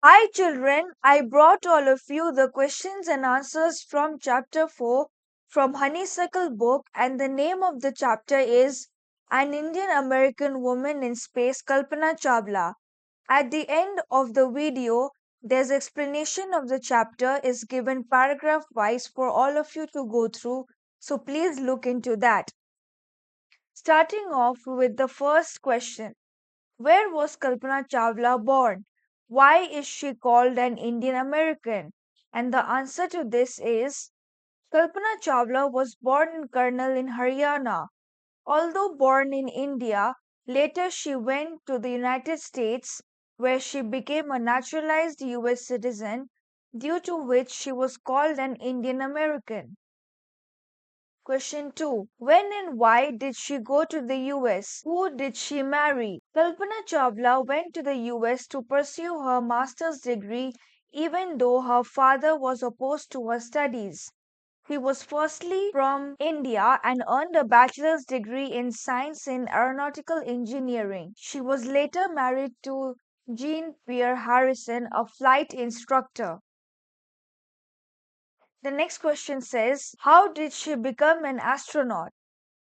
Hi children, I brought all of you the questions and answers from chapter 4 from Honeysuckle book, and the name of the chapter is An Indian American Woman in Space Kalpana Chawla. At the end of the video, there's explanation of the chapter is given paragraph wise for all of you to go through, so please look into that. Starting off with the first question. Where was Kalpana Chawla born? Why is she called an Indian American? And the answer to this is Kalpana Chawla was born in Karnal in Haryana. Although born in India, later she went to the United States where she became a naturalized US citizen, due to which she was called an Indian American. Question 2. When and why did she go to the US? Who did she marry? Kalpana Chawla went to the US to pursue her master's degree even though her father was opposed to her studies. He was firstly from India and earned a bachelor's degree in science in aeronautical engineering. She was later married to Jean Pierre Harrison, a flight instructor. The next question says, how did she become an astronaut?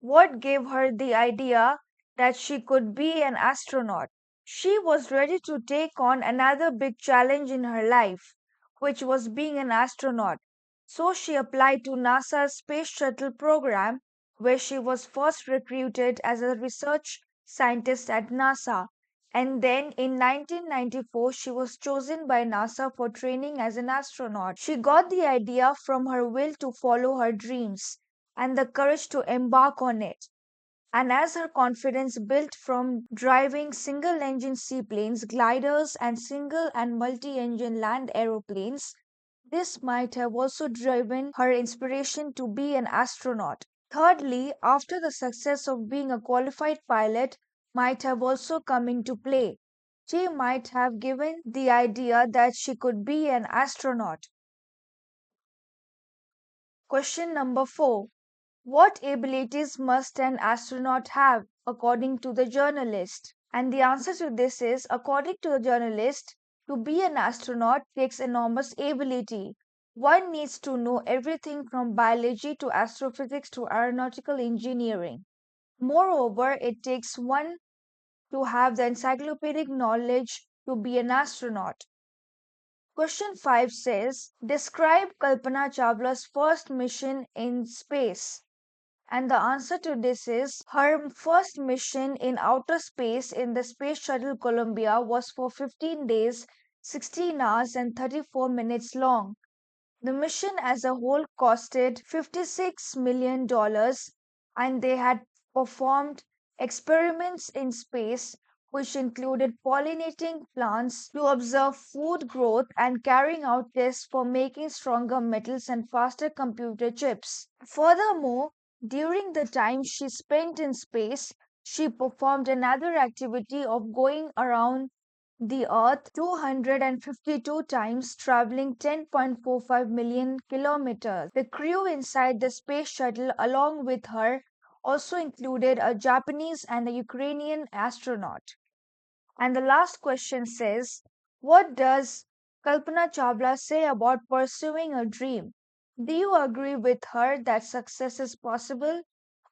What gave her the idea that she could be an astronaut? She was ready to take on another big challenge in her life, which was being an astronaut. So she applied to NASA's Space Shuttle program, where she was first recruited as a research scientist at NASA. And then in 1994, she was chosen by NASA for training as an astronaut. She got the idea from her will to follow her dreams and the courage to embark on it. And as her confidence built from driving single engine seaplanes, gliders, and single and multi engine land aeroplanes, this might have also driven her inspiration to be an astronaut. Thirdly, after the success of being a qualified pilot might have also come into play. She might have given the idea that she could be an astronaut. Question number 4. What abilities must an astronaut have, according to the journalist? And the answer to this is, according to the journalist, to be an astronaut takes enormous ability. One needs to know everything from biology to astrophysics to aeronautical engineering. Moreover, it takes one to have the encyclopedic knowledge to be an astronaut. Question 5 says, describe Kalpana Chawla's first mission in space. And the answer to this is her first mission in outer space in the Space Shuttle Columbia was for 15 days, 16 hours, and 34 minutes long. The mission as a whole costed $56 million, and they had performed experiments in space which included pollinating plants to observe food growth and carrying out tests for making stronger metals and faster computer chips. Furthermore, during the time she spent in space, she performed another activity of going around the Earth 252 times, traveling 10.45 million kilometers. The crew inside the space shuttle, along with her, also included a Japanese and a Ukrainian astronaut. And the last question says, what does Kalpana Chawla say about pursuing a dream? Do you agree with her that success is possible?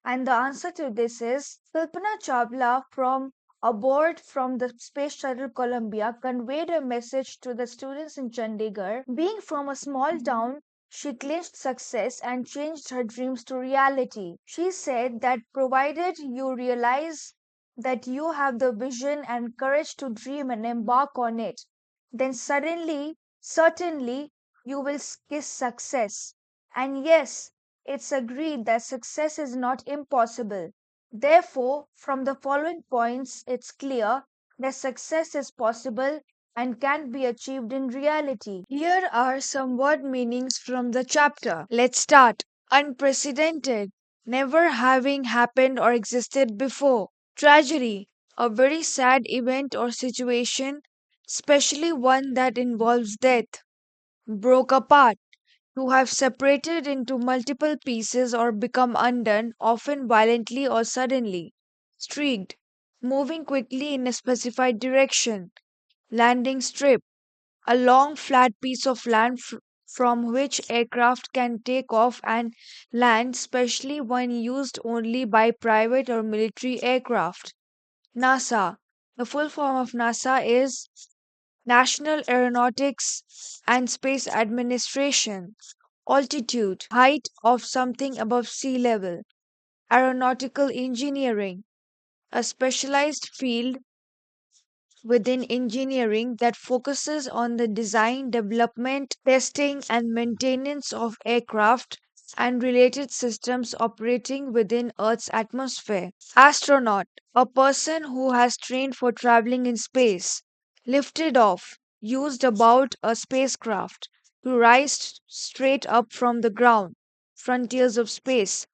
And the answer to this is Kalpana Chawla from aboard from the Space Shuttle Columbia conveyed a message to the students in Chandigarh. Being from a small town, she clinched success and changed her dreams to reality. She said that provided you realize that you have the vision and courage to dream and embark on it, then certainly, you will kiss success. And yes, it's agreed that success is not impossible. Therefore, from the following points, it's clear that success is possible and can be achieved in reality. Here are some word meanings from the chapter. Let's start. Unprecedented, never having happened or existed before. Tragedy, a very sad event or situation, especially one that involves death. Broke apart, to have separated into multiple pieces or become undone, often violently or suddenly. Streaked, moving quickly in a specified direction. Landing strip, a long flat piece of land from which aircraft can take off and land, especially when used only by private or military aircraft. NASA. The full form of NASA is National Aeronautics and Space Administration. Altitude, height of something above sea level. Aeronautical engineering, a specialized field within engineering that focuses on the design, development, testing, and maintenance of aircraft and related systems operating within Earth's atmosphere. Astronaut, a person who has trained for traveling in space. Lifted off, used about a spacecraft to rise straight up from the ground. Frontiers of space,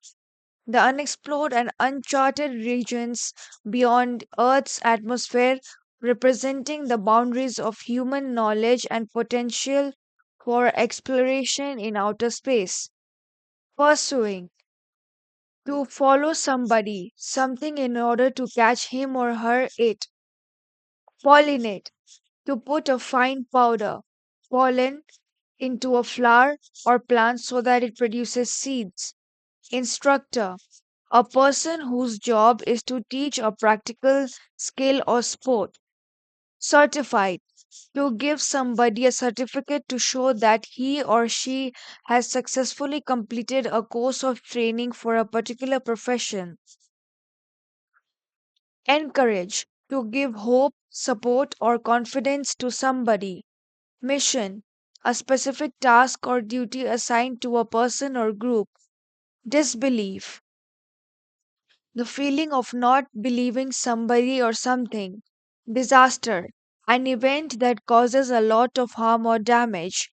the unexplored and uncharted regions beyond Earth's atmosphere, representing the boundaries of human knowledge and potential for exploration in outer space. Pursuing, to follow somebody, something in order to catch him or her it. Pollinate, to put a fine powder, pollen, into a flower or plant so that it produces seeds. Instructor, a person whose job is to teach a practical skill or sport. Certified, to give somebody a certificate to show that he or she has successfully completed a course of training for a particular profession. Encourage, to give hope, support, or confidence to somebody. Mission, a specific task or duty assigned to a person or group. Disbelief, the feeling of not believing somebody or something. Disaster, an event that causes a lot of harm or damage.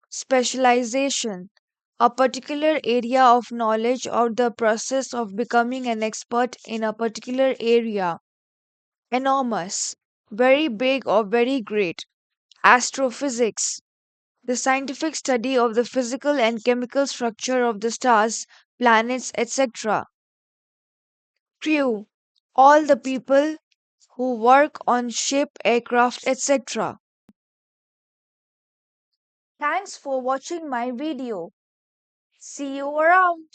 Specialization, a particular area of knowledge or the process of becoming an expert in a particular area. Enormous, very big or very great. Astrophysics, the scientific study of the physical and chemical structure of the stars, planets, etc. Crew, all the people who work on ship, aircraft, etc. Thanks for watching my video. See you around.